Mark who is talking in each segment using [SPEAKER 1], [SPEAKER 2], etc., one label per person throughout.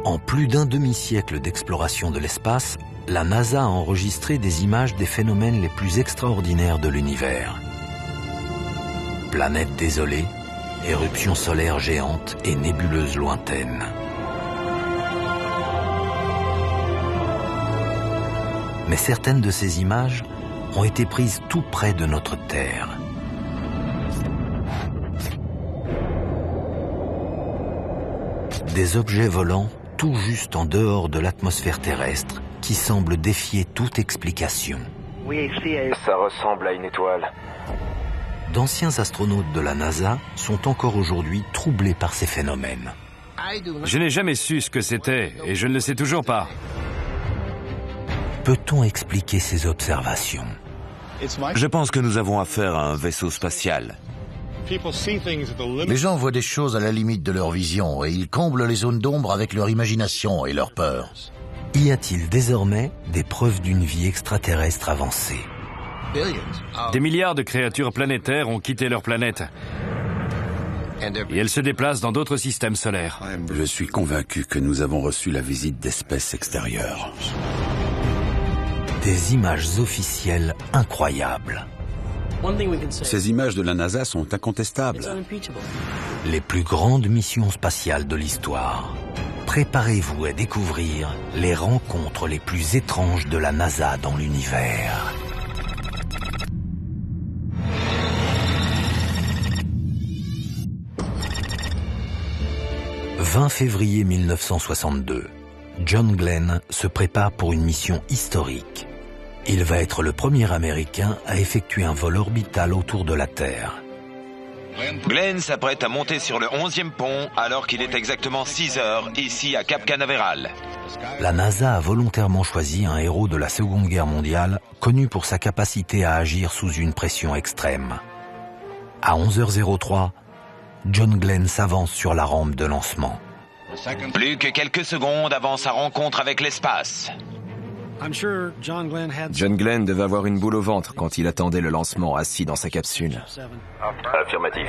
[SPEAKER 1] En plus d'un demi-siècle d'exploration de l'espace, la NASA a enregistré des images des phénomènes les plus extraordinaires de l'univers. Planètes désolées, éruptions solaires géantes et nébuleuses lointaines. Mais certaines de ces images ont été prises tout près de notre Terre. Des objets volants tout juste en dehors de l'atmosphère terrestre qui semblent défier toute explication.
[SPEAKER 2] Ça ressemble à une étoile.
[SPEAKER 1] D'anciens astronautes de la NASA sont encore aujourd'hui troublés par ces phénomènes.
[SPEAKER 3] Je n'ai jamais su ce que c'était et je ne le sais toujours pas.
[SPEAKER 1] Peut-on expliquer ces observations?
[SPEAKER 4] Je pense que nous avons affaire à un vaisseau spatial.
[SPEAKER 5] Les gens voient des choses à la limite de leur vision et ils comblent les zones d'ombre avec leur imagination et leur peur.
[SPEAKER 1] Y a-t-il désormais des preuves d'une vie extraterrestre avancée?
[SPEAKER 3] Des milliards de créatures planétaires ont quitté leur planète. Et elles se déplacent dans d'autres systèmes solaires.
[SPEAKER 6] Je suis convaincu que nous avons reçu la visite d'espèces extérieures.
[SPEAKER 1] Des images officielles incroyables.
[SPEAKER 6] Ces images de la NASA sont incontestables.
[SPEAKER 1] Les plus grandes missions spatiales de l'histoire. Préparez-vous à découvrir les rencontres les plus étranges de la NASA dans l'univers. « 20 février 1962, John Glenn se prépare pour une mission historique. Il va être le premier Américain à effectuer un vol orbital autour de la Terre.
[SPEAKER 7] Glenn s'apprête à monter sur le 11e pont alors qu'il est exactement 6 heures ici à Cap Canaveral.
[SPEAKER 1] La NASA a volontairement choisi un héros de la Seconde Guerre mondiale connu pour sa capacité à agir sous une pression extrême. À 11h03, John Glenn s'avance sur la rampe de lancement.
[SPEAKER 7] Plus que quelques secondes avant sa rencontre avec l'espace.
[SPEAKER 8] John Glenn devait avoir une boule au ventre quand il attendait le lancement assis dans sa capsule.
[SPEAKER 2] Affirmatif.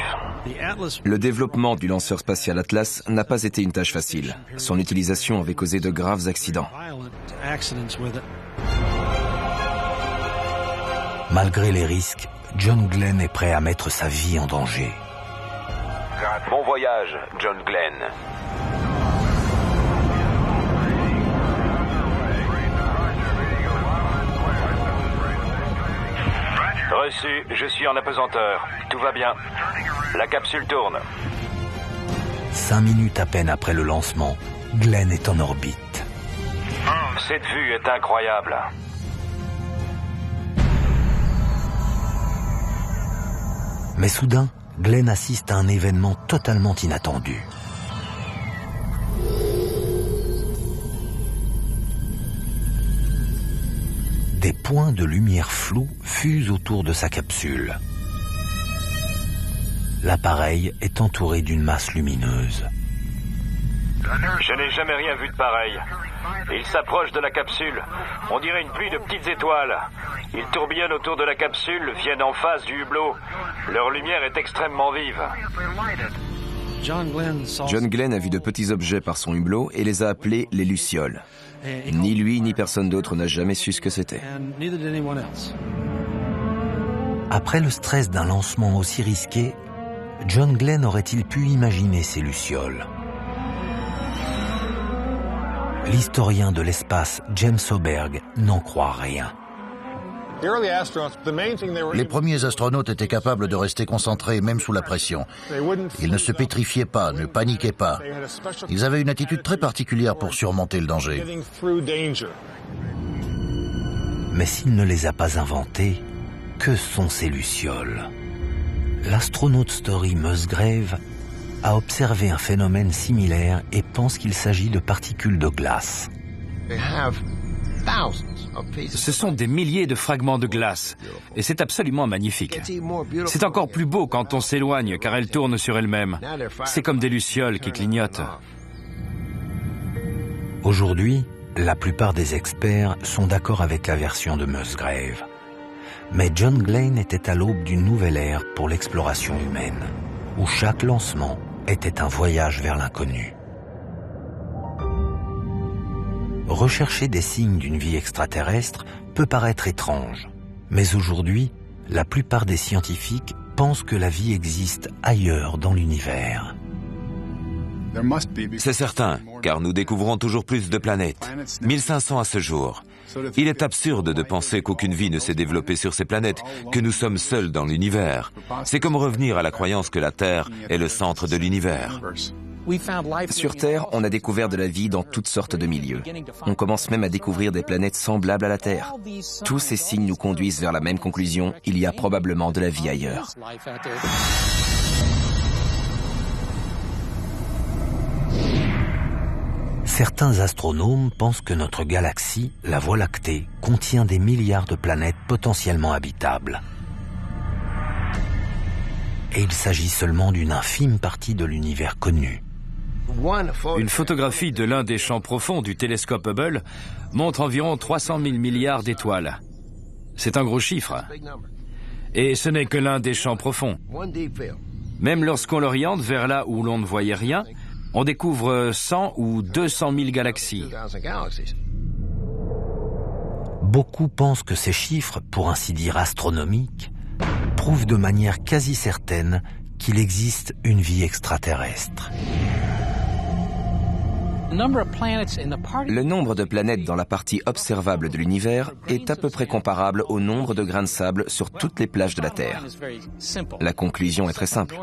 [SPEAKER 8] Le développement du lanceur spatial Atlas n'a pas été une tâche facile. Son utilisation avait causé de graves accidents.
[SPEAKER 1] Malgré les risques, John Glenn est prêt à mettre sa vie en danger.
[SPEAKER 2] Bon voyage, John Glenn. Reçu, je suis en apesanteur. Tout va bien. La capsule tourne.
[SPEAKER 1] 5 minutes à peine après le lancement, Glenn est en orbite.
[SPEAKER 2] Cette vue est incroyable.
[SPEAKER 1] Mais soudain, Glenn assiste à un événement totalement inattendu. Des points de lumière flous fusent autour de sa capsule. L'appareil est entouré d'une masse lumineuse.
[SPEAKER 2] Je n'ai jamais rien vu de pareil. Il s'approche de la capsule. On dirait une pluie de petites étoiles. Ils tourbillonnent autour de la capsule, viennent en face du hublot. Leur lumière est extrêmement vive.
[SPEAKER 8] John Glenn a vu de petits objets par son hublot et les a appelés les lucioles. Ni lui ni personne d'autre n'a jamais su ce que c'était.
[SPEAKER 1] Après le stress d'un lancement aussi risqué, John Glenn aurait-il pu imaginer ces lucioles? L'historien de l'espace James Oberg n'en croit rien.
[SPEAKER 5] Les premiers astronautes étaient capables de rester concentrés même sous la pression. Ils ne se pétrifiaient pas, ne paniquaient pas. Ils avaient une attitude très particulière pour surmonter le danger.
[SPEAKER 1] Mais s'il ne les a pas inventés, que sont ces lucioles? L'astronaute Story Musgrave a observé un phénomène similaire et pense qu'il s'agit de particules de glace.
[SPEAKER 3] Ce sont des milliers de fragments de glace, et c'est absolument magnifique. C'est encore plus beau quand on s'éloigne, car elles tournent sur elles-mêmes. C'est comme des lucioles qui clignotent.
[SPEAKER 1] Aujourd'hui, la plupart des experts sont d'accord avec la version de Musgrave. Mais John Glenn était à l'aube d'une nouvelle ère pour l'exploration humaine, où chaque lancement était un voyage vers l'inconnu. rechercher des signes d'une vie extraterrestre peut paraître étrange. Mais aujourd'hui, la plupart des scientifiques pensent que la vie existe ailleurs dans l'univers.
[SPEAKER 4] C'est certain, car nous découvrons toujours plus de planètes. 1500 à ce jour. Il est absurde de penser qu'aucune vie ne s'est développée sur ces planètes, que nous sommes seuls dans l'univers. C'est comme revenir à la croyance que la Terre est le centre de l'univers.
[SPEAKER 8] Sur Terre, on a découvert de la vie dans toutes sortes de milieux. On commence même à découvrir des planètes semblables à la Terre. Tous ces signes nous conduisent vers la même conclusion, il y a probablement de la vie ailleurs.
[SPEAKER 1] Certains astronomes pensent que notre galaxie, la Voie lactée, contient des milliards de planètes potentiellement habitables. Et il s'agit seulement d'une infime partie de l'univers connu.
[SPEAKER 3] Une photographie de l'un des champs profonds du télescope Hubble montre environ 300 000 milliards d'étoiles. C'est un gros chiffre. Et ce n'est que l'un des champs profonds. Même lorsqu'on l'oriente vers là où l'on ne voyait rien, on découvre 100 ou 200 000 galaxies.
[SPEAKER 1] Beaucoup pensent que ces chiffres, pour ainsi dire astronomiques, prouvent de manière quasi certaine qu'il existe une vie extraterrestre.
[SPEAKER 8] Le nombre de planètes dans la partie observable de l'univers est à peu près comparable au nombre de grains de sable sur toutes les plages de la Terre. La conclusion est très simple.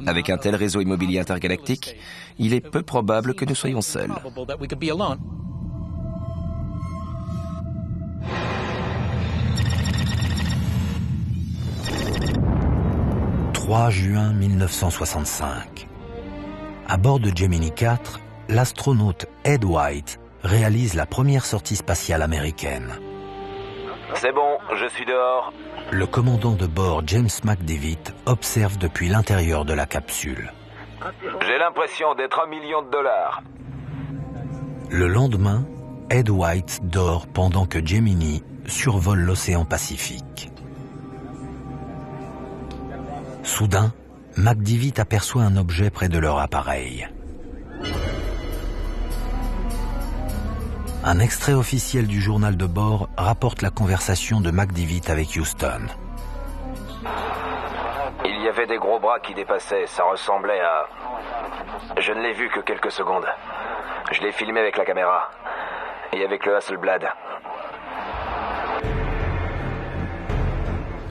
[SPEAKER 8] Avec un tel réseau immobilier intergalactique, il est peu probable que nous soyons seuls.
[SPEAKER 1] 3 juin 1965. À bord de Gemini 4, l'astronaute Ed White réalise la première sortie spatiale américaine.
[SPEAKER 7] C'est bon, je suis dehors.
[SPEAKER 1] Le commandant de bord, James McDivitt, observe depuis l'intérieur de la capsule.
[SPEAKER 7] J'ai l'impression d'être $1 million.
[SPEAKER 1] Le lendemain, Ed White dort pendant que Gemini survole l'océan Pacifique. Soudain, McDivitt aperçoit un objet près de leur appareil. Un extrait officiel du journal de bord rapporte la conversation de McDivitt avec Houston.
[SPEAKER 7] Il y avait des gros bras qui dépassaient, ça ressemblait à... Je ne l'ai vu que quelques secondes. Je l'ai filmé avec la caméra et avec le Hasselblad.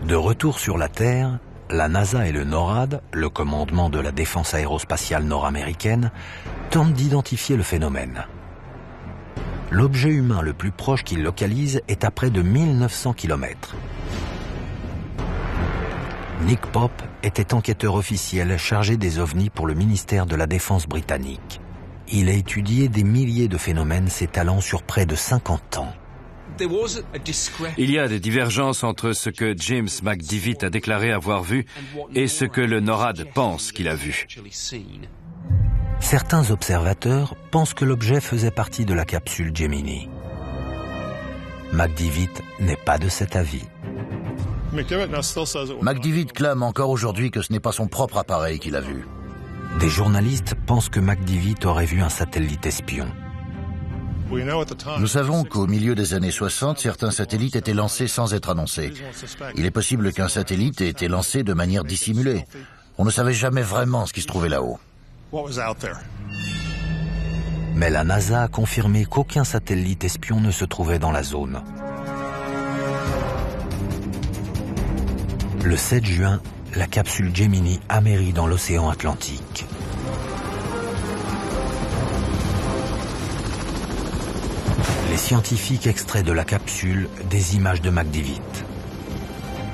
[SPEAKER 1] De retour sur la Terre, la NASA et le NORAD, le commandement de la défense aérospatiale nord-américaine, tentent d'identifier le phénomène. L'objet humain le plus proche qu'ils localisent est à près de 1900 km. Nick Pope était enquêteur officiel chargé des ovnis pour le ministère de la Défense britannique. Il a étudié des milliers de phénomènes s'étalant sur près de 50 ans.
[SPEAKER 3] Il y a des divergences entre ce que James McDivitt a déclaré avoir vu et ce que le NORAD pense qu'il a vu.
[SPEAKER 1] Certains observateurs pensent que l'objet faisait partie de la capsule Gemini. McDivitt n'est pas de cet avis.
[SPEAKER 5] McDivitt clame encore aujourd'hui que ce n'est pas son propre appareil qu'il a vu.
[SPEAKER 1] Des journalistes pensent que McDivitt aurait vu un satellite espion.
[SPEAKER 5] Nous savons qu'au milieu des années 60, certains satellites étaient lancés sans être annoncés. Il est possible qu'un satellite ait été lancé de manière dissimulée. On ne savait jamais vraiment ce qui se trouvait là-haut.
[SPEAKER 1] Mais la NASA a confirmé qu'aucun satellite espion ne se trouvait dans la zone. Le 7 juin, la capsule Gemini amérit dans l'océan Atlantique. Les scientifiques extraient de la capsule des images de McDivitt.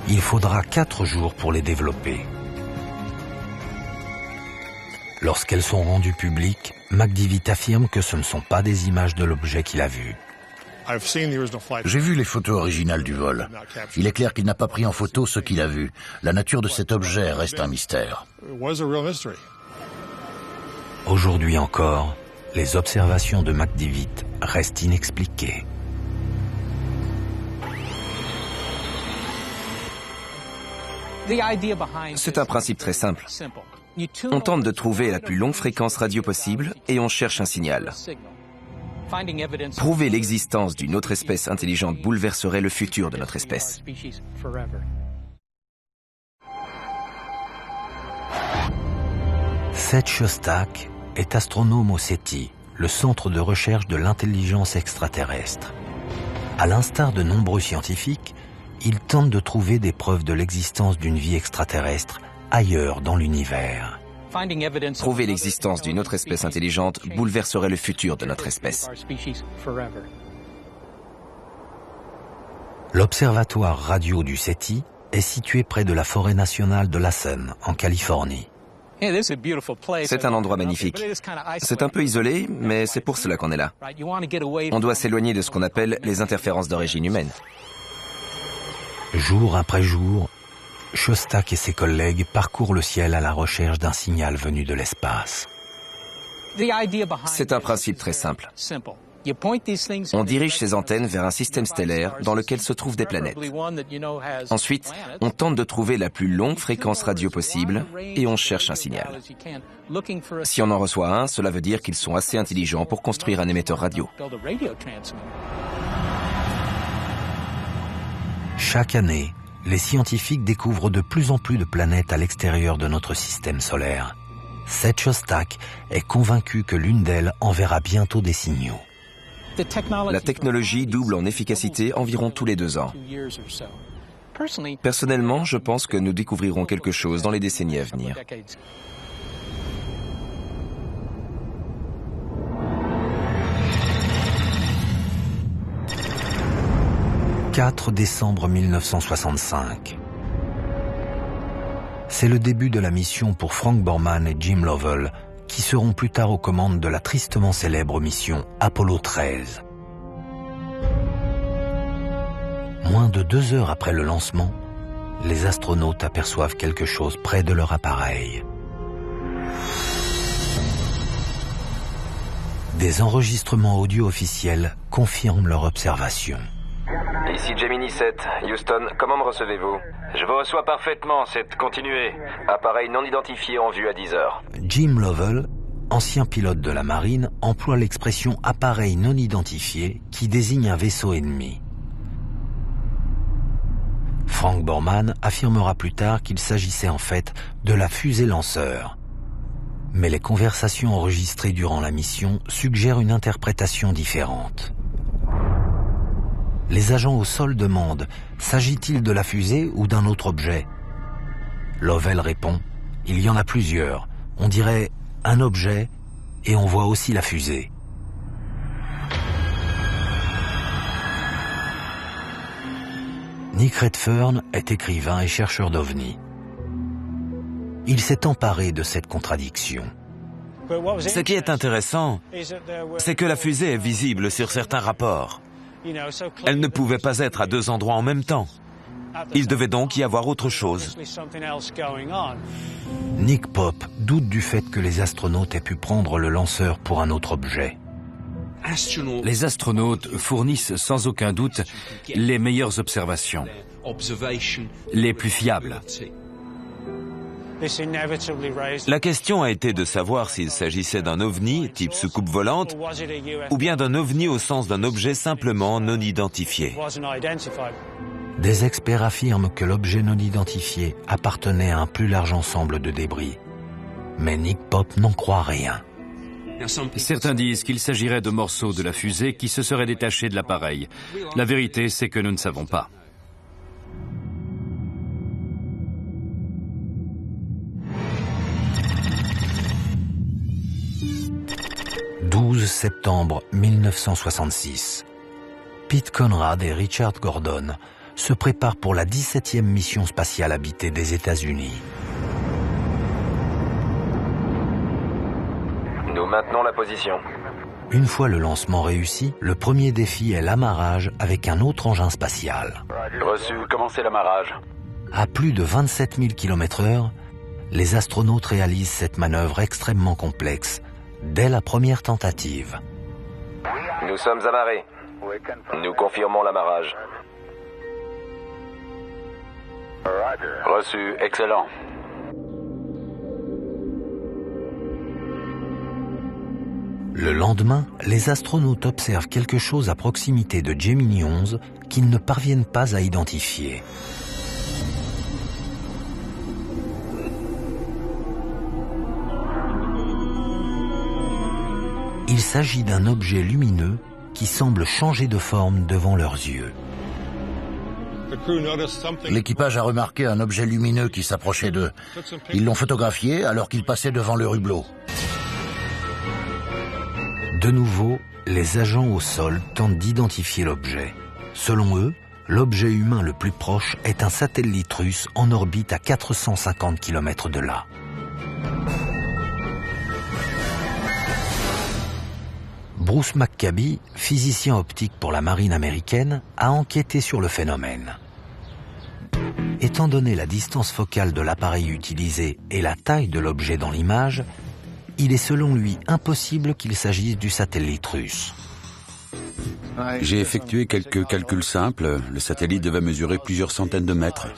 [SPEAKER 1] Il faudra 4 jours pour les développer. Lorsqu'elles sont rendues publiques, McDivitt affirme que ce ne sont pas des images de l'objet qu'il a vu.
[SPEAKER 5] J'ai vu les photos originales du vol. Il est clair qu'il n'a pas pris en photo ce qu'il a vu. La nature de cet objet reste un mystère.
[SPEAKER 1] Aujourd'hui encore, les observations de McDivitt restent inexpliquées.
[SPEAKER 8] C'est un principe très simple. On tente de trouver la plus longue fréquence radio possible et on cherche un signal. Prouver l'existence d'une autre espèce intelligente bouleverserait le futur de notre espèce.
[SPEAKER 1] Seth Shostak est astronome au SETI, le centre de recherche de l'intelligence extraterrestre. À l'instar de nombreux scientifiques, il tente de trouver des preuves de l'existence d'une vie extraterrestre ailleurs dans l'univers.
[SPEAKER 8] Prouver l'existence d'une autre espèce intelligente bouleverserait le futur de notre espèce.
[SPEAKER 1] L'observatoire radio du SETI est situé près de la forêt nationale de Lassen, en Californie.
[SPEAKER 8] C'est un endroit magnifique. C'est un peu isolé, mais c'est pour cela qu'on est là. On doit s'éloigner de ce qu'on appelle les interférences d'origine humaine.
[SPEAKER 1] Jour après jour, Shostak et ses collègues parcourent le ciel à la recherche d'un signal venu de l'espace.
[SPEAKER 8] C'est un principe très simple. On dirige ces antennes vers un système stellaire dans lequel se trouvent des planètes. Ensuite, on tente de trouver la plus longue fréquence radio possible et on cherche un signal. Si on en reçoit un, cela veut dire qu'ils sont assez intelligents pour construire un émetteur radio.
[SPEAKER 1] Chaque année, les scientifiques découvrent de plus en plus de planètes à l'extérieur de notre système solaire. Seth Shostak est convaincu que l'une d'elles enverra bientôt des signaux.
[SPEAKER 8] La technologie double en efficacité environ tous les 2 ans. Personnellement, je pense que nous découvrirons quelque chose dans les décennies à venir.
[SPEAKER 1] « 4 décembre 1965. C'est le début de la mission pour Frank Borman et Jim Lovell, qui seront plus tard aux commandes de la tristement célèbre mission Apollo 13. Moins de 2 heures après le lancement, les astronautes aperçoivent quelque chose près de leur appareil. Des enregistrements audio officiels confirment leur observation.
[SPEAKER 7] Ici Gemini 7. Houston, comment me recevez-vous?
[SPEAKER 2] Je vous reçois parfaitement, continuez.
[SPEAKER 7] Appareil non identifié en vue à 10 heures.
[SPEAKER 1] Jim Lovell, ancien pilote de la marine, emploie l'expression « appareil non identifié » qui désigne un vaisseau ennemi. Frank Borman affirmera plus tard qu'il s'agissait en fait de la fusée lanceur. Mais les conversations enregistrées durant la mission suggèrent une interprétation différente. Les agents au sol demandent « s'agit-il de la fusée ou d'un autre objet ?» Lovell répond « il y en a plusieurs, on dirait un objet et on voit aussi la fusée. » Nick Redfern est écrivain et chercheur d'OVNI. Il s'est emparé de cette contradiction.
[SPEAKER 4] Ce qui est intéressant, c'est que la fusée est visible sur certains rapports. Elle ne pouvait pas être à 2 endroits en même temps. Il devait donc y avoir autre chose.
[SPEAKER 1] Nick Pope doute du fait que les astronautes aient pu prendre le lanceur pour un autre objet.
[SPEAKER 3] Les astronautes fournissent sans aucun doute les meilleures observations, les plus fiables.
[SPEAKER 4] La question a été de savoir s'il s'agissait d'un ovni, type soucoupe volante, ou bien d'un ovni au sens d'un objet simplement non identifié.
[SPEAKER 1] Des experts affirment que l'objet non identifié appartenait à un plus large ensemble de débris. Mais Nick Pope n'en croit rien.
[SPEAKER 3] Certains disent qu'il s'agirait de morceaux de la fusée qui se seraient détachés de l'appareil. La vérité, c'est que nous ne savons pas.
[SPEAKER 1] « 12 septembre 1966. Pete Conrad et Richard Gordon se préparent pour la 17e mission spatiale habitée des États-Unis.
[SPEAKER 7] Nous maintenons la position.
[SPEAKER 1] Une fois le lancement réussi, le premier défi est l'amarrage avec un autre engin spatial.
[SPEAKER 6] Reçu, commencez l'amarrage.
[SPEAKER 1] À plus de 27 000 km/h, les astronautes réalisent cette manœuvre extrêmement complexe dès la première tentative.
[SPEAKER 7] Nous sommes amarrés. Nous confirmons l'amarrage.
[SPEAKER 6] Reçu, excellent.
[SPEAKER 1] Le lendemain, les astronautes observent quelque chose à proximité de Gemini 11 qu'ils ne parviennent pas à identifier. Il s'agit d'un objet lumineux qui semble changer de forme devant leurs yeux.
[SPEAKER 5] L'équipage a remarqué un objet lumineux qui s'approchait d'eux. Ils l'ont photographié alors qu'il passait devant le hublot.
[SPEAKER 1] De nouveau, les agents au sol tentent d'identifier l'objet. Selon eux, l'objet humain le plus proche est un satellite russe en orbite à 450 km de là. Bruce McCabe, physicien optique pour la marine américaine, a enquêté sur le phénomène. Étant donné la distance focale de l'appareil utilisé et la taille de l'objet dans l'image, il est selon lui impossible qu'il s'agisse du satellite russe.
[SPEAKER 6] J'ai effectué quelques calculs simples. Le satellite devait mesurer plusieurs centaines de mètres.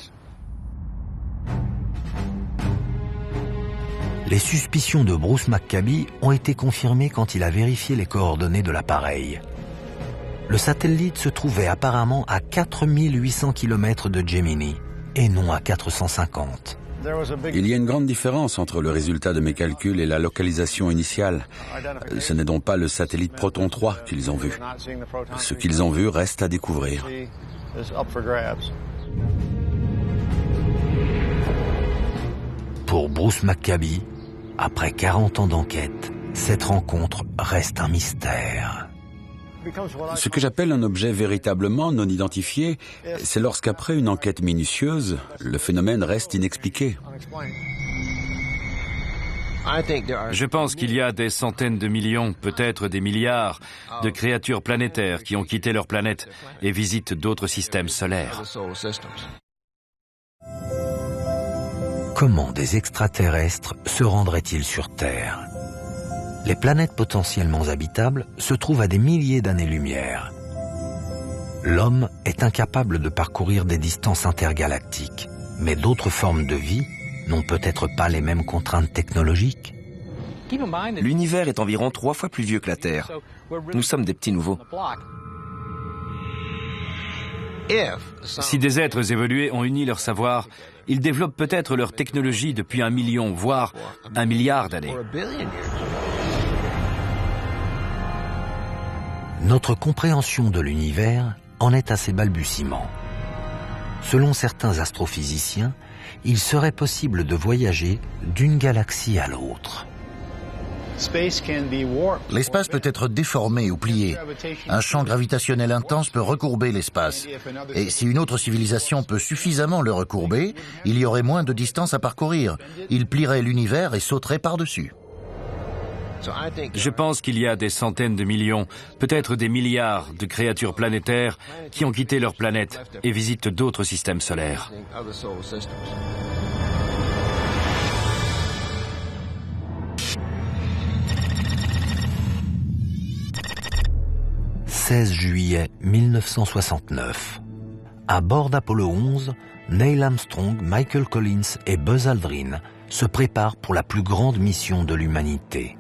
[SPEAKER 1] Les suspicions de Bruce McCabe ont été confirmées quand il a vérifié les coordonnées de l'appareil. Le satellite se trouvait apparemment à 4800 km de Gemini et non à 450.
[SPEAKER 6] Il y a une grande différence entre le résultat de mes calculs et la localisation initiale. Ce n'est donc pas le satellite Proton 3 qu'ils ont vu. Ce qu'ils ont vu reste à découvrir.
[SPEAKER 1] Pour Bruce McCabe, après 40 ans d'enquête, cette rencontre reste un mystère.
[SPEAKER 6] Ce que j'appelle un objet véritablement non identifié, c'est lorsqu'après une enquête minutieuse, le phénomène reste inexpliqué.
[SPEAKER 3] Je pense qu'il y a des centaines de millions, peut-être des milliards, de créatures planétaires qui ont quitté leur planète et visitent d'autres systèmes solaires.
[SPEAKER 1] Comment des extraterrestres se rendraient-ils sur Terre ? Les planètes potentiellement habitables se trouvent à des milliers d'années-lumière. L'homme est incapable de parcourir des distances intergalactiques, mais d'autres formes de vie n'ont peut-être pas les mêmes contraintes technologiques.
[SPEAKER 8] L'univers est environ 3 fois plus vieux que la Terre. Nous sommes des petits nouveaux.
[SPEAKER 3] Si des êtres évolués ont uni leur savoir, ils développent peut-être leur technologie depuis 1 million, voire 1 milliard d'années.
[SPEAKER 1] Notre compréhension de l'univers en est à ses balbutiements. Selon certains astrophysiciens, il serait possible de voyager d'une galaxie à l'autre.
[SPEAKER 5] L'espace peut être déformé ou plié. Un champ gravitationnel intense peut recourber l'espace. Et si une autre civilisation peut suffisamment le recourber, il y aurait moins de distance à parcourir. Il plierait l'univers et sauterait par-dessus.
[SPEAKER 3] Je pense qu'il y a des centaines de millions, peut-être des milliards de créatures planétaires qui ont quitté leur planète et visitent d'autres systèmes solaires.
[SPEAKER 1] 16 juillet 1969. À bord d'Apollo 11, Neil Armstrong, Michael Collins et Buzz Aldrin se préparent pour la plus grande mission de l'humanité.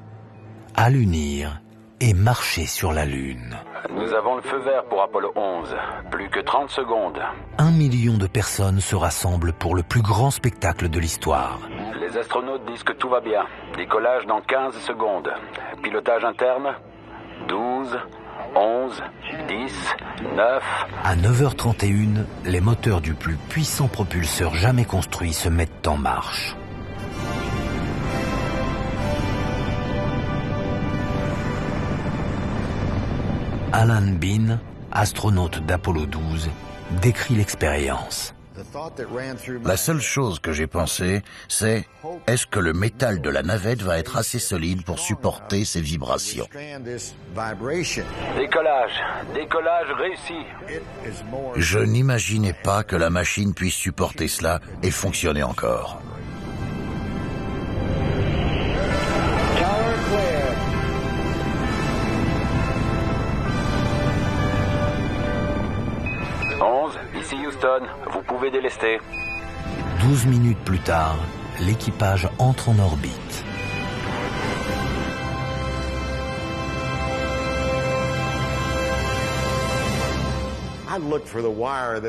[SPEAKER 1] Allunir et marcher sur la Lune.
[SPEAKER 7] Nous avons le feu vert pour Apollo 11. Plus que 30 secondes.
[SPEAKER 1] 1 million de personnes se rassemblent pour le plus grand spectacle de l'histoire.
[SPEAKER 7] Les astronautes disent que tout va bien. Décollage dans 15 secondes. Pilotage interne, 12, 11, 10, 9...
[SPEAKER 1] À 9h31, les moteurs du plus puissant propulseur jamais construit se mettent en marche. Alan Bean, astronaute d'Apollo 12, décrit l'expérience.
[SPEAKER 5] La seule chose que j'ai pensé, c'est est-ce que le métal de la navette va être assez solide pour supporter ces vibrations?
[SPEAKER 7] Décollage réussi.
[SPEAKER 5] Je n'imaginais pas que la machine puisse supporter cela et fonctionner encore.
[SPEAKER 7] Ici Houston, vous pouvez délester.
[SPEAKER 1] 12 minutes plus tard, l'équipage entre en orbite.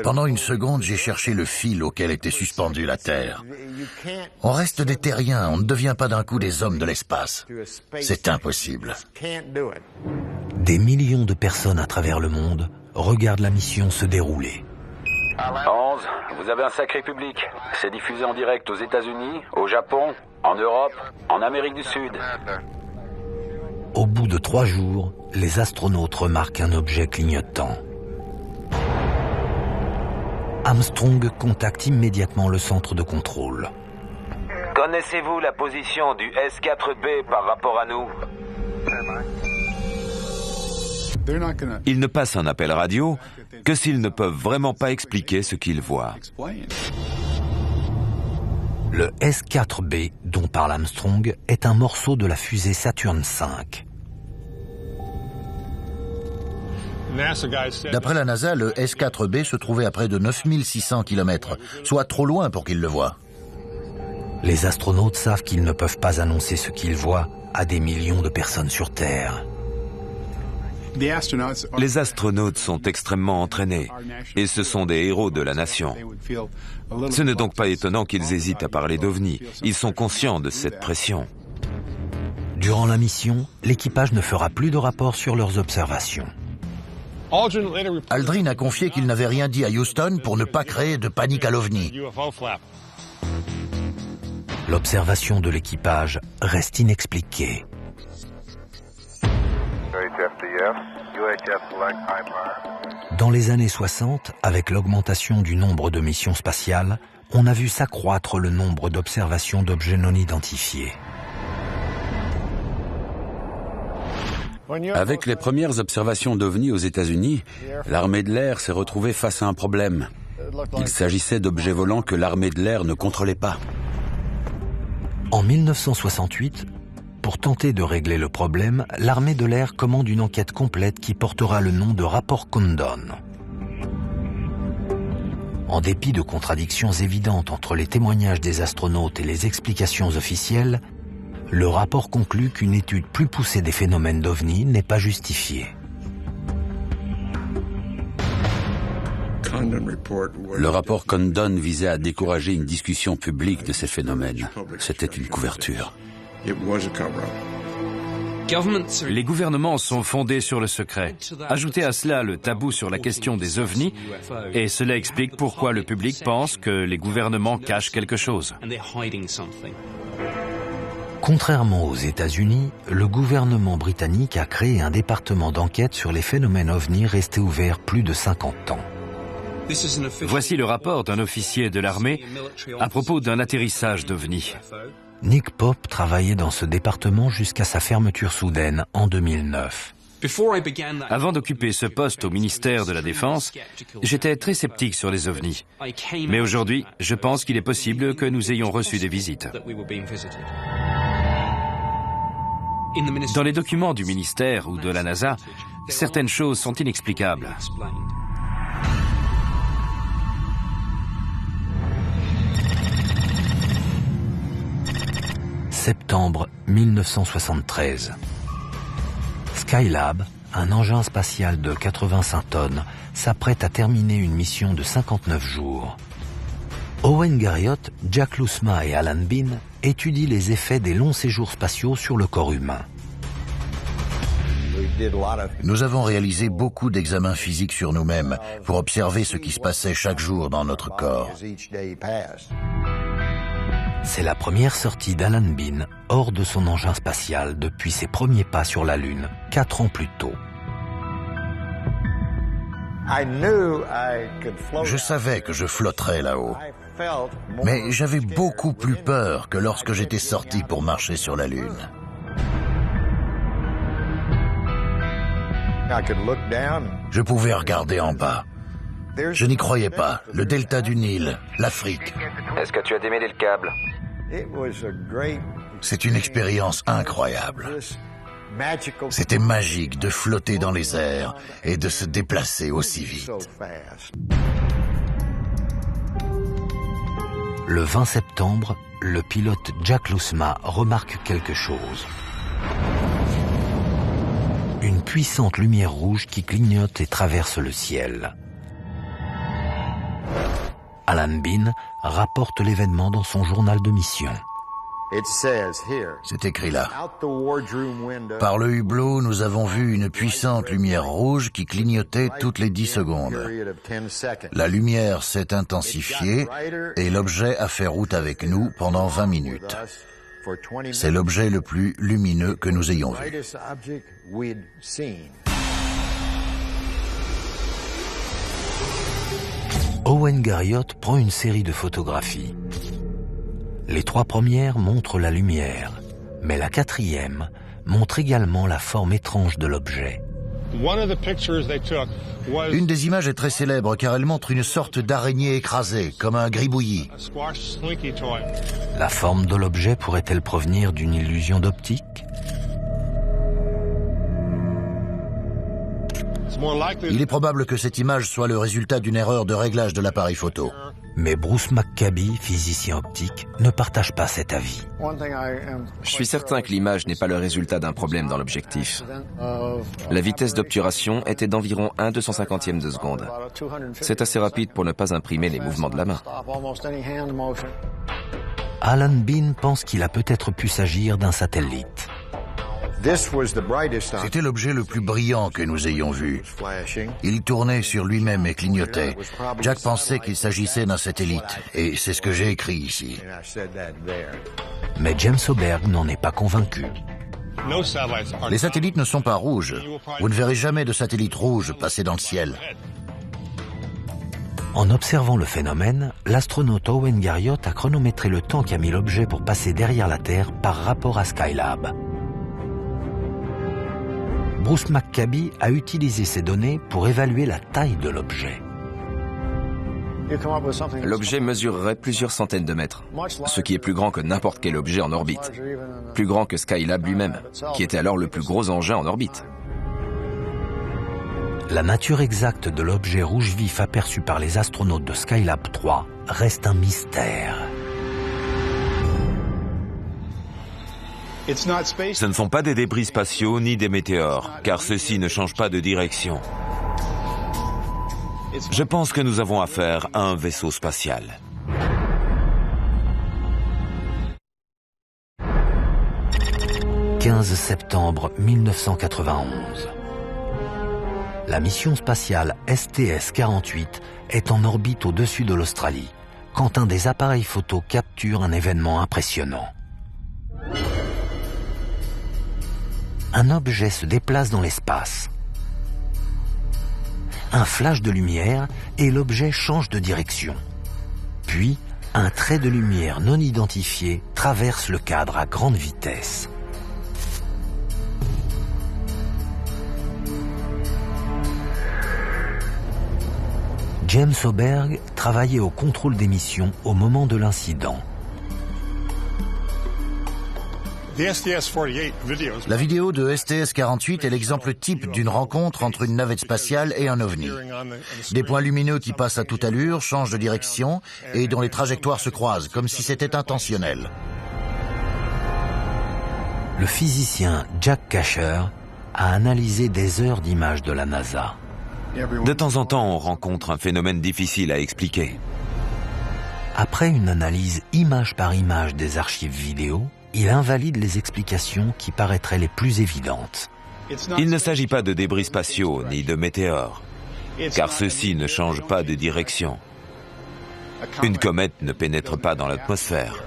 [SPEAKER 5] Pendant une seconde, j'ai cherché le fil auquel était suspendue la Terre. On reste des terriens, on ne devient pas d'un coup des hommes de l'espace. C'est impossible.
[SPEAKER 1] Des millions de personnes à travers le monde regardent la mission se dérouler.
[SPEAKER 6] 11, vous avez un sacré public. C'est diffusé en direct aux États-Unis, au Japon, en Europe, en Amérique du Sud.
[SPEAKER 1] Au bout de 3 jours, les astronautes remarquent un objet clignotant. Armstrong contacte immédiatement le centre de contrôle.
[SPEAKER 7] Connaissez-vous la position du S4B par rapport à nous?
[SPEAKER 4] Ils ne passent un appel radio que s'ils ne peuvent vraiment pas expliquer ce qu'ils voient.
[SPEAKER 1] Le S4B, dont parle Armstrong, est un morceau de la fusée Saturn V.
[SPEAKER 5] D'après la NASA, le S4B se trouvait à près de 9600 km, soit trop loin pour qu'ils le voient.
[SPEAKER 1] Les astronautes savent qu'ils ne peuvent pas annoncer ce qu'ils voient à des millions de personnes sur Terre.
[SPEAKER 4] Les astronautes sont extrêmement entraînés et ce sont des héros de la nation. Ce n'est donc pas étonnant qu'ils hésitent à parler d'OVNI. Ils sont conscients de cette pression.
[SPEAKER 1] Durant la mission, l'équipage ne fera plus de rapports sur leurs observations.
[SPEAKER 5] Aldrin a confié qu'il n'avait rien dit à Houston pour ne pas créer de panique à l'OVNI.
[SPEAKER 1] L'observation de l'équipage reste inexpliquée. Dans les années 60, avec l'augmentation du nombre de missions spatiales, on a vu s'accroître le nombre d'observations d'objets non identifiés.
[SPEAKER 6] Avec les premières observations d'OVNI aux États-Unis, l'armée de l'air s'est retrouvée face à un problème. Il s'agissait d'objets volants que l'armée de l'air ne contrôlait pas.
[SPEAKER 1] En 1968, pour tenter de régler le problème, l'armée de l'air commande une enquête complète qui portera le nom de rapport Condon. En dépit de contradictions évidentes entre les témoignages des astronautes et les explications officielles, le rapport conclut qu'une étude plus poussée des phénomènes d'OVNI n'est pas justifiée.
[SPEAKER 6] Le rapport Condon visait à décourager une discussion publique de ces phénomènes. C'était une couverture.
[SPEAKER 3] Les gouvernements sont fondés sur le secret. Ajoutez à cela le tabou sur la question des ovnis, et cela explique pourquoi le public pense que les gouvernements cachent quelque chose.
[SPEAKER 1] Contrairement aux États-Unis, le gouvernement britannique a créé un département d'enquête sur les phénomènes ovnis restés ouvert plus de 50 ans.
[SPEAKER 3] Voici le rapport d'un officier de l'armée à propos d'un atterrissage d'ovnis.
[SPEAKER 1] Nick Pope travaillait dans ce département jusqu'à sa fermeture soudaine en 2009.
[SPEAKER 3] Avant d'occuper ce poste au ministère de la Défense, j'étais très sceptique sur les ovnis. Mais aujourd'hui, je pense qu'il est possible que nous ayons reçu des visites. Dans les documents du ministère ou de la NASA, certaines choses sont inexplicables.
[SPEAKER 1] Septembre 1973. Skylab, un engin spatial de 85 tonnes, s'apprête à terminer une mission de 59 jours. Owen Garriott, Jack Lousma et Alan Bean étudient les effets des longs séjours spatiaux sur le corps humain.
[SPEAKER 5] Nous avons réalisé beaucoup d'examens physiques sur nous-mêmes pour observer ce qui se passait chaque jour dans notre corps.
[SPEAKER 1] C'est la première sortie d'Alan Bean hors de son engin spatial depuis ses premiers pas sur la Lune, 4 ans plus tôt.
[SPEAKER 5] Je savais que je flotterais là-haut, mais j'avais beaucoup plus peur que lorsque j'étais sorti pour marcher sur la Lune. Je pouvais regarder en bas. Je n'y croyais pas. Le delta du Nil, l'Afrique.
[SPEAKER 7] Est-ce que tu as démêlé le câble?
[SPEAKER 5] C'est une expérience incroyable. C'était magique de flotter dans les airs et de se déplacer aussi vite.
[SPEAKER 1] Le 20 septembre, le pilote Jack Lousma remarque quelque chose. Une puissante lumière rouge qui clignote et traverse le ciel. Alan Bean rapporte l'événement dans son journal de mission.
[SPEAKER 5] C'est écrit là. Par le hublot, nous avons vu une puissante lumière rouge qui clignotait toutes les 10 secondes. La lumière s'est intensifiée et l'objet a fait route avec nous pendant 20 minutes. C'est l'objet le plus lumineux que nous ayons vu.
[SPEAKER 1] Owen Garriott prend une série de photographies. Les 3 premières montrent la lumière, mais la 4e montre également la forme étrange de l'objet.
[SPEAKER 5] Une des images est très célèbre car elle montre une sorte d'araignée écrasée, comme un gribouillis.
[SPEAKER 1] La forme de l'objet pourrait-elle provenir d'une illusion d'optique?
[SPEAKER 5] Il est probable que cette image soit le résultat d'une erreur de réglage de l'appareil photo.
[SPEAKER 1] Mais Bruce McCabe, physicien optique, ne partage pas cet avis.
[SPEAKER 8] Je suis certain que l'image n'est pas le résultat d'un problème dans l'objectif. La vitesse d'obturation était d'environ 1/250e de seconde. C'est assez rapide pour ne pas imprimer les mouvements de la main.
[SPEAKER 1] Alan Bean pense qu'il a peut-être pu s'agir d'un satellite.
[SPEAKER 5] C'était l'objet le plus brillant que nous ayons vu. Il tournait sur lui-même et clignotait. Jack pensait qu'il s'agissait d'un satellite, et c'est ce que j'ai écrit ici.
[SPEAKER 1] Mais James Oberg n'en est pas convaincu.
[SPEAKER 5] Les satellites ne sont pas rouges. Vous ne verrez jamais de satellite rouge passer dans le ciel.
[SPEAKER 1] En observant le phénomène, l'astronaute Owen Garriott a chronométré le temps qu'a mis l'objet pour passer derrière la Terre par rapport à Skylab. Bruce McCabe a utilisé ces données pour évaluer la taille de l'objet.
[SPEAKER 8] L'objet mesurerait plusieurs centaines de mètres, ce qui est plus grand que n'importe quel objet en orbite. Plus grand que Skylab lui-même, qui était alors le plus gros engin en orbite.
[SPEAKER 1] La nature exacte de l'objet rouge vif aperçu par les astronautes de Skylab 3 reste un mystère.
[SPEAKER 4] Ce ne sont pas des débris spatiaux ni des météores, car ceux-ci ne changent pas de direction. Je pense que nous avons affaire à un vaisseau spatial.
[SPEAKER 1] « 15 septembre 1991. La mission spatiale STS-48 est en orbite au-dessus de l'Australie, quand un des appareils photo capture un événement impressionnant. Un objet se déplace dans l'espace. Un flash de lumière et l'objet change de direction. Puis, un trait de lumière non identifié traverse le cadre à grande vitesse. James Oberg travaillait au contrôle des missions au moment de l'incident.
[SPEAKER 5] La vidéo de STS-48 est l'exemple type d'une rencontre entre une navette spatiale et un ovni. Des points lumineux qui passent à toute allure, changent de direction et dont les trajectoires se croisent, comme si c'était intentionnel.
[SPEAKER 1] Le physicien Jack Kasher a analysé des heures d'images de la NASA.
[SPEAKER 4] De temps en temps, on rencontre un phénomène difficile à expliquer.
[SPEAKER 1] Après une analyse image par image des archives vidéo, il invalide les explications qui paraîtraient les plus évidentes.
[SPEAKER 4] Il ne s'agit pas de débris spatiaux ni de météores, car ceux-ci ne changent pas de direction. Une comète ne pénètre pas dans l'atmosphère.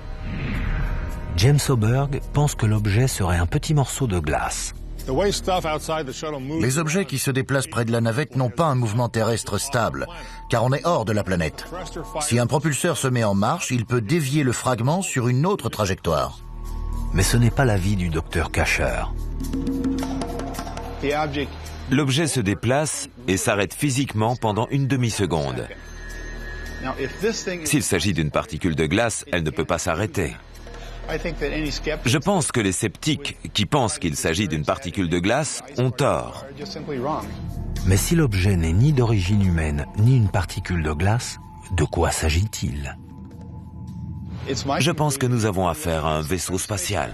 [SPEAKER 1] James Oberg pense que l'objet serait un petit morceau de glace.
[SPEAKER 5] Les objets qui se déplacent près de la navette n'ont pas un mouvement terrestre stable, car on est hors de la planète. Si un propulseur se met en marche, il peut dévier le fragment sur une autre trajectoire.
[SPEAKER 1] Mais ce n'est pas l'avis du docteur Kasher.
[SPEAKER 4] L'objet se déplace et s'arrête physiquement pendant une demi-seconde. S'il s'agit d'une particule de glace, elle ne peut pas s'arrêter. Je pense que les sceptiques qui pensent qu'il s'agit d'une particule de glace ont tort.
[SPEAKER 1] Mais si l'objet n'est ni d'origine humaine ni une particule de glace, de quoi s'agit-il ?
[SPEAKER 4] Je pense que nous avons affaire à un vaisseau spatial.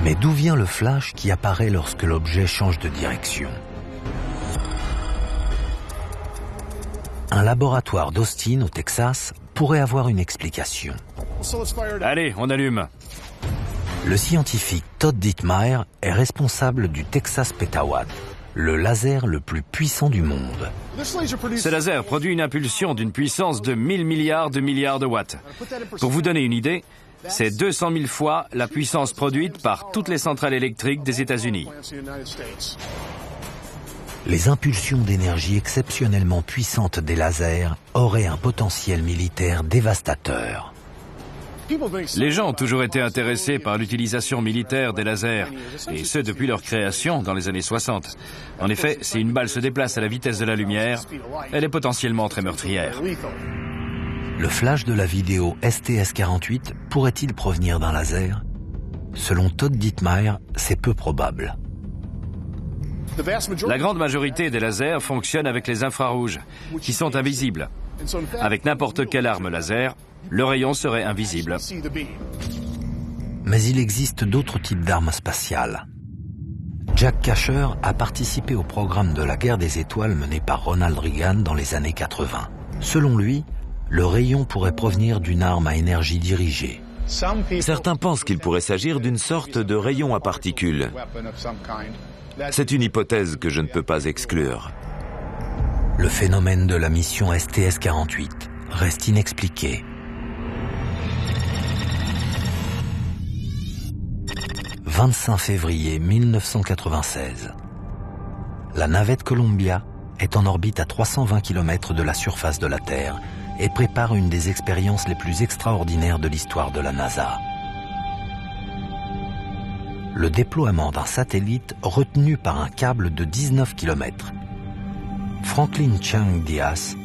[SPEAKER 1] Mais d'où vient le flash qui apparaît lorsque l'objet change de direction ? Un laboratoire d'Austin, au Texas, pourrait avoir une explication.
[SPEAKER 3] Allez, on allume.
[SPEAKER 1] Le scientifique Todd Dittmeyer est responsable du Texas Petawatt, le laser le plus puissant du monde.
[SPEAKER 3] Ce laser produit une impulsion d'une puissance de 1000 milliards de watts. Pour vous donner une idée, c'est 200 000 fois la puissance produite par toutes les centrales électriques des États-Unis.
[SPEAKER 1] Les impulsions d'énergie exceptionnellement puissantes des lasers auraient un potentiel militaire dévastateur.
[SPEAKER 3] Les gens ont toujours été intéressés par l'utilisation militaire des lasers, et ce depuis leur création dans les années 60. En effet, si une balle se déplace à la vitesse de la lumière, elle est potentiellement très meurtrière.
[SPEAKER 1] Le flash de la vidéo STS-48 pourrait-il provenir d'un laser? Selon Todd Dittmeyer, c'est peu probable.
[SPEAKER 3] La grande majorité des lasers fonctionnent avec les infrarouges, qui sont invisibles. Avec n'importe quelle arme laser, le rayon serait invisible.
[SPEAKER 1] Mais il existe d'autres types d'armes spatiales. Jack Kasher a participé au programme de la guerre des étoiles mené par Ronald Reagan dans les années 80. Selon lui, le rayon pourrait provenir d'une arme à énergie dirigée.
[SPEAKER 4] Certains pensent qu'il pourrait s'agir d'une sorte de rayon à particules. C'est une hypothèse que je ne peux pas exclure.
[SPEAKER 1] Le phénomène de la mission STS-48 reste inexpliqué. « 25 février 1996. La navette Columbia est en orbite à 320 km de la surface de la Terre et prépare une des expériences les plus extraordinaires de l'histoire de la NASA. Le déploiement d'un satellite retenu par un câble de 19 km. Franklin Chang Dias,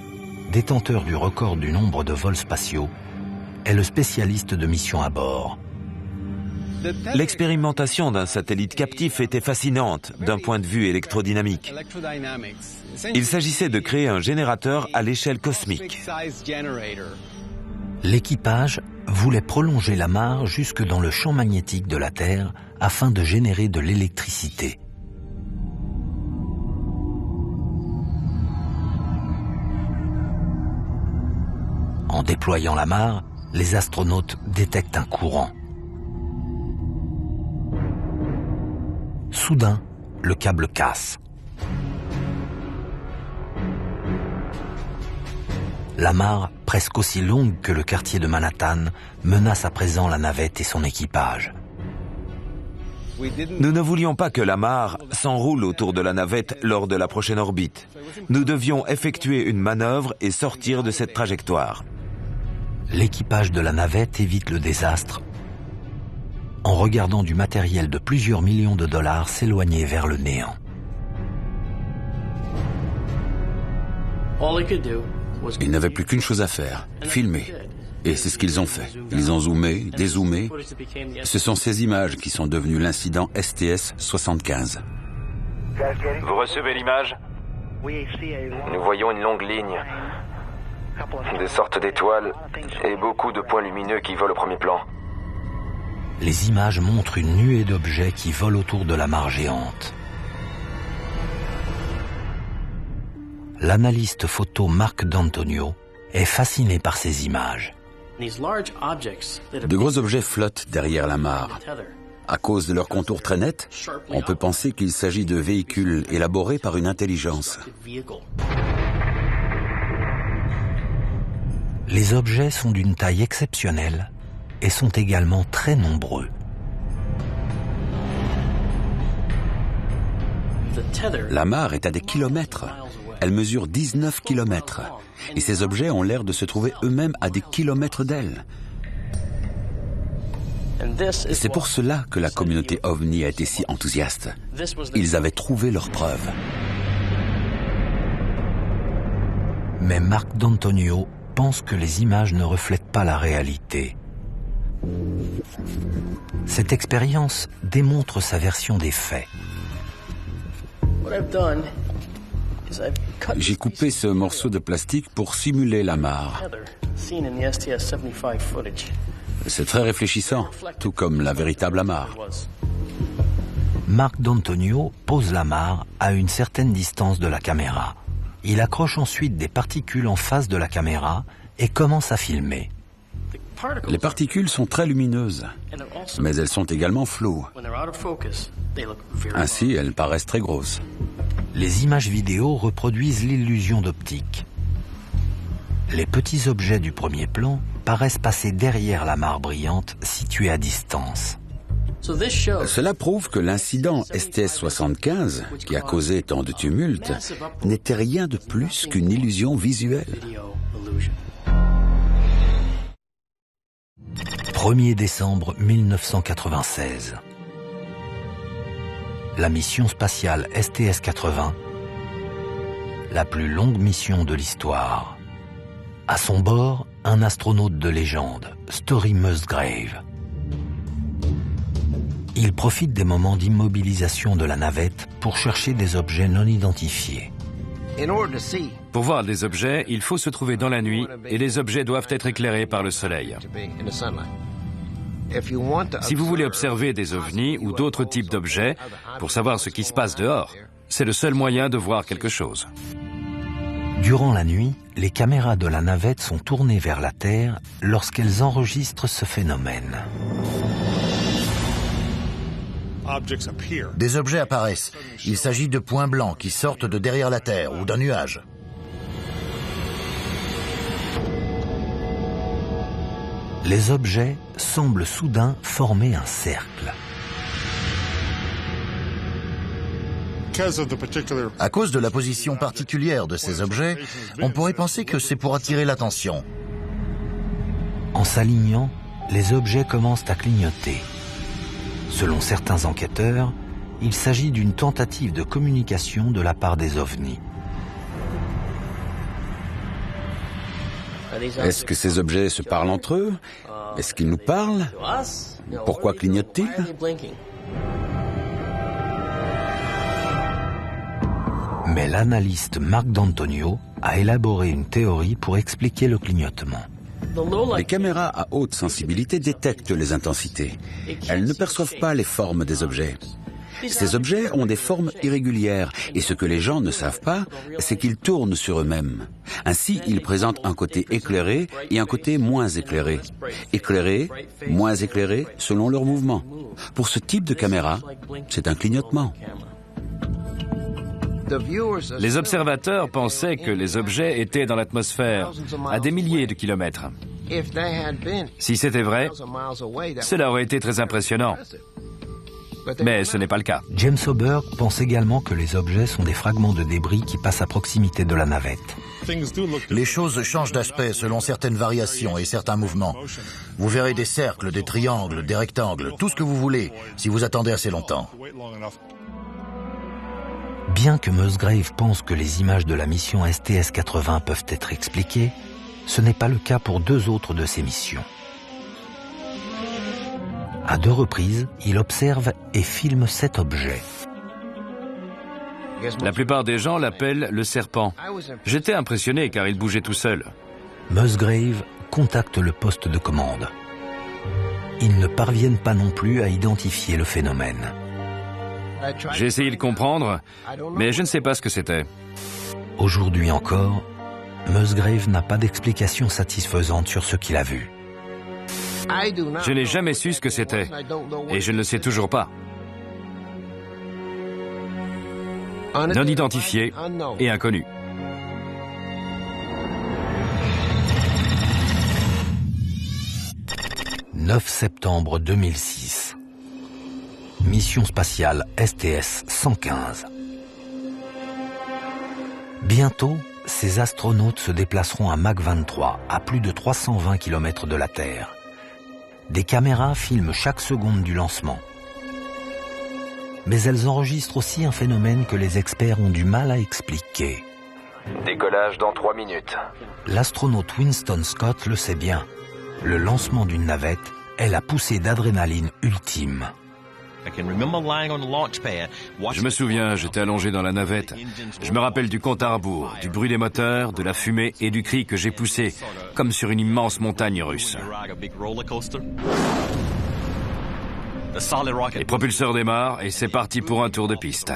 [SPEAKER 1] détenteur du record du nombre de vols spatiaux, est le spécialiste de mission à bord.
[SPEAKER 4] L'expérimentation d'un satellite captif était fascinante d'un point de vue électrodynamique. Il s'agissait de créer un générateur à l'échelle cosmique.
[SPEAKER 1] L'équipage voulait prolonger la mare jusque dans le champ magnétique de la Terre afin de générer de l'électricité. En déployant la mare, les astronautes détectent un courant. Soudain, le câble casse. La mare, presque aussi longue que le quartier de Manhattan, menace à présent la navette et son équipage.
[SPEAKER 4] Nous ne voulions pas que la mare s'enroule autour de la navette lors de la prochaine orbite. Nous devions effectuer une manœuvre et sortir de cette trajectoire.
[SPEAKER 1] L'équipage de la navette évite le désastre en regardant du matériel de plusieurs millions de dollars s'éloigner vers le néant.
[SPEAKER 6] Ils n'avaient plus qu'une chose à faire, filmer. Et c'est ce qu'ils ont fait. Ils ont zoomé, dézoomé. Ce sont ces images qui sont devenues l'incident STS-75.
[SPEAKER 2] Vous recevez l'image?
[SPEAKER 7] Nous voyons une longue ligne, des sortes d'étoiles et beaucoup de points lumineux qui volent au premier plan.
[SPEAKER 1] Les images montrent une nuée d'objets qui volent autour de la mare géante. L'analyste photo Mark D'Antonio est fasciné par ces images.
[SPEAKER 6] De gros objets flottent derrière la mare. À cause de leur contour très net, on peut penser qu'il s'agit de véhicules élaborés par une intelligence.
[SPEAKER 1] Les objets sont d'une taille exceptionnelle et sont également très nombreux.
[SPEAKER 6] La mare est à des kilomètres. Elle mesure 19 kilomètres. Et ces objets ont l'air de se trouver eux-mêmes à des kilomètres d'elle. C'est pour cela que la communauté OVNI a été si enthousiaste. Ils avaient trouvé leurs preuves.
[SPEAKER 1] Mais Mark D'Antonio pense que les images ne reflètent pas la réalité. Cette expérience démontre sa version des faits.
[SPEAKER 6] J'ai coupé ce morceau de plastique pour simuler la mare. C'est très réfléchissant, tout comme la véritable mare.
[SPEAKER 1] Mark D'Antonio pose la mare à une certaine distance de la caméra. Il accroche ensuite des particules en face de la caméra et commence à filmer.
[SPEAKER 6] Les particules sont très lumineuses, mais elles sont également floues. Ainsi, elles paraissent très grosses.
[SPEAKER 1] Les images vidéo reproduisent l'illusion d'optique. Les petits objets du premier plan paraissent passer derrière la mare brillante située à distance.
[SPEAKER 6] Cela prouve que l'incident STS-75, qui a causé tant de tumulte, n'était rien de plus qu'une illusion visuelle.
[SPEAKER 1] 1er décembre 1996. La mission spatiale STS-80, la plus longue mission de l'histoire. À son bord, un astronaute de légende, Story Musgrave. Il profite des moments d'immobilisation de la navette pour chercher des objets non identifiés.
[SPEAKER 3] Pour voir des objets, il faut se trouver dans la nuit et les objets doivent être éclairés par le soleil. Si vous voulez observer des ovnis ou d'autres types d'objets, pour savoir ce qui se passe dehors, c'est le seul moyen de voir quelque chose.
[SPEAKER 1] Durant la nuit, les caméras de la navette sont tournées vers la Terre lorsqu'elles enregistrent ce phénomène.
[SPEAKER 5] Des objets apparaissent. Il s'agit de points blancs qui sortent de derrière la Terre ou d'un nuage.
[SPEAKER 1] Les objets semblent soudain former un cercle.
[SPEAKER 5] À cause de la position particulière de ces objets, on pourrait penser que c'est pour attirer l'attention.
[SPEAKER 1] En s'alignant, les objets commencent à clignoter. Selon certains enquêteurs, il s'agit d'une tentative de communication de la part des ovnis.
[SPEAKER 6] Est-ce que ces objets se parlent entre eux? Est-ce qu'ils nous parlent? Pourquoi clignotent-ils?
[SPEAKER 1] Mais l'analyste Marc D'Antonio a élaboré une théorie pour expliquer le clignotement.
[SPEAKER 6] Les caméras à haute sensibilité détectent les intensités. Elles ne perçoivent pas les formes des objets. Ces objets ont des formes irrégulières et ce que les gens ne savent pas, c'est qu'ils tournent sur eux-mêmes. Ainsi, ils présentent un côté éclairé et un côté moins éclairé. Éclairé, moins éclairé, selon leur mouvement. Pour ce type de caméra, c'est un clignotement.
[SPEAKER 3] Les observateurs pensaient que les objets étaient dans l'atmosphère, à des milliers de kilomètres. Si c'était vrai, cela aurait été très impressionnant. Mais ce n'est pas le cas.
[SPEAKER 1] James Oberg pense également que les objets sont des fragments de débris qui passent à proximité de la navette.
[SPEAKER 5] Les choses changent d'aspect selon certaines variations et certains mouvements. Vous verrez des cercles, des triangles, des rectangles, tout ce que vous voulez, si vous attendez assez longtemps.
[SPEAKER 1] Bien que Musgrave pense que les images de la mission STS-80 peuvent être expliquées, ce n'est pas le cas pour deux autres de ses missions. À deux reprises, il observe et filme cet objet.
[SPEAKER 3] La plupart des gens l'appellent le serpent. J'étais impressionné car il bougeait tout seul.
[SPEAKER 1] Musgrave contacte le poste de commande. Ils ne parviennent pas non plus à identifier le phénomène.
[SPEAKER 3] J'ai essayé de comprendre, mais je ne sais pas ce que c'était.
[SPEAKER 1] Aujourd'hui encore, Musgrave n'a pas d'explication satisfaisante sur ce qu'il a vu.
[SPEAKER 3] Je n'ai jamais su ce que c'était, et je ne le sais toujours pas. Non identifié et inconnu.
[SPEAKER 1] « 9 septembre 2006. Mission spatiale STS-115. Bientôt, ces astronautes se déplaceront à Mach 23, à plus de 320 km de la Terre. Des caméras filment chaque seconde du lancement. Mais elles enregistrent aussi un phénomène que les experts ont du mal à expliquer.
[SPEAKER 7] Décollage dans 3 minutes.
[SPEAKER 1] L'astronaute Winston Scott le sait bien. Le lancement d'une navette est la poussée d'adrénaline ultime.
[SPEAKER 3] Je me souviens, j'étais allongé dans la navette. Je me rappelle du compte à rebours, du bruit des moteurs, de la fumée et du cri que j'ai poussé, comme sur une immense montagne russe. Les propulseurs démarrent et c'est parti pour un tour de piste.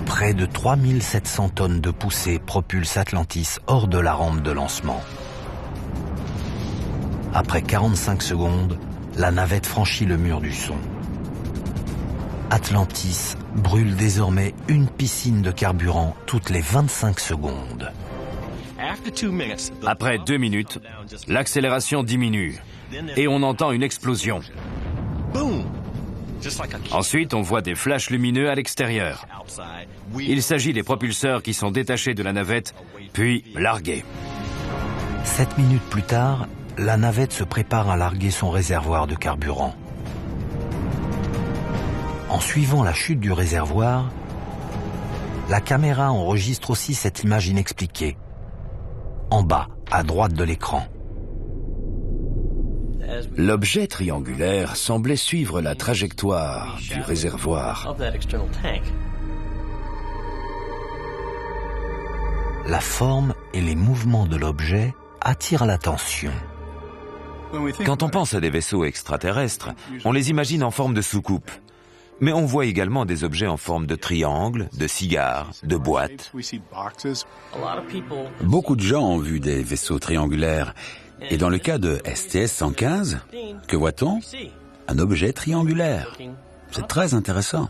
[SPEAKER 1] Près de 3700 tonnes de poussée propulsent Atlantis hors de la rampe de lancement. Après 45 secondes, la navette franchit le mur du son. Atlantis brûle désormais une piscine de carburant toutes les 25 secondes.
[SPEAKER 3] Après 2 minutes, l'accélération diminue et on entend une explosion. Ensuite, on voit des flashs lumineux à l'extérieur. Il s'agit des propulseurs qui sont détachés de la navette, puis largués.
[SPEAKER 1] 7 minutes plus tard, la navette se prépare à larguer son réservoir de carburant. En suivant la chute du réservoir, la caméra enregistre aussi cette image inexpliquée. En bas, à droite de l'écran.
[SPEAKER 3] L'objet triangulaire semblait suivre la trajectoire du réservoir.
[SPEAKER 1] La forme et les mouvements de l'objet attirent l'attention.
[SPEAKER 4] Quand on pense à des vaisseaux extraterrestres, on les imagine en forme de soucoupe. Mais on voit également des objets en forme de triangle, de cigare, de boîte.
[SPEAKER 6] Beaucoup de gens ont vu des vaisseaux triangulaires. Et dans le cas de STS-115, que voit-on? Un objet triangulaire. C'est très intéressant.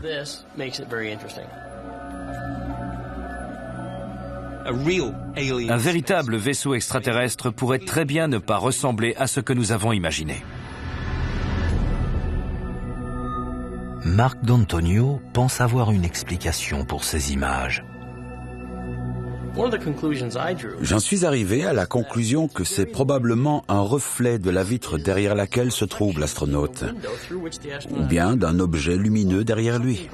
[SPEAKER 3] Un véritable vaisseau extraterrestre pourrait très bien ne pas ressembler à ce que nous avons imaginé.
[SPEAKER 1] Marc D'Antonio pense avoir une explication pour ces images.
[SPEAKER 6] J'en suis arrivé à la conclusion que c'est probablement un reflet de la vitre derrière laquelle se trouve l'astronaute, ou bien d'un objet lumineux derrière lui.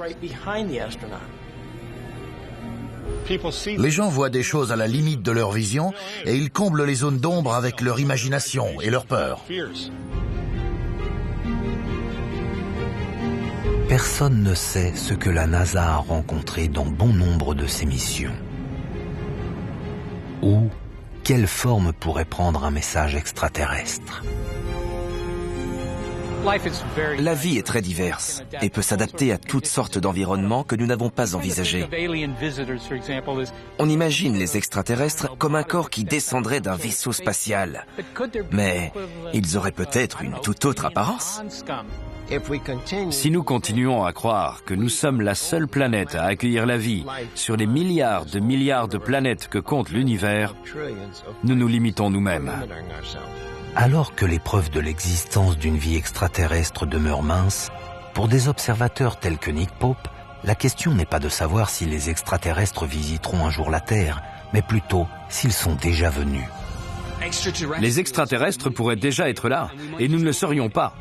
[SPEAKER 5] Les gens voient des choses à la limite de leur vision et ils comblent les zones d'ombre avec leur imagination et leur peur.
[SPEAKER 1] Personne ne sait ce que la NASA a rencontré dans bon nombre de ses missions. Ou quelle forme pourrait prendre un message extraterrestre.
[SPEAKER 8] La vie est très diverse et peut s'adapter à toutes sortes d'environnements que nous n'avons pas envisagés. On imagine les extraterrestres comme un corps qui descendrait d'un vaisseau spatial. Mais ils auraient peut-être une toute autre apparence.
[SPEAKER 3] Si nous continuons à croire que nous sommes la seule planète à accueillir la vie sur les milliards de planètes que compte l'univers, nous nous limitons nous-mêmes.
[SPEAKER 1] Alors que les preuves de l'existence d'une vie extraterrestre demeurent minces, pour des observateurs tels que Nick Pope, la question n'est pas de savoir si les extraterrestres visiteront un jour la Terre, mais plutôt s'ils sont déjà venus.
[SPEAKER 3] Les extraterrestres pourraient déjà être là, et nous ne le saurions pas.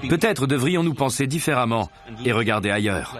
[SPEAKER 3] Peut-être devrions-nous penser différemment et regarder ailleurs.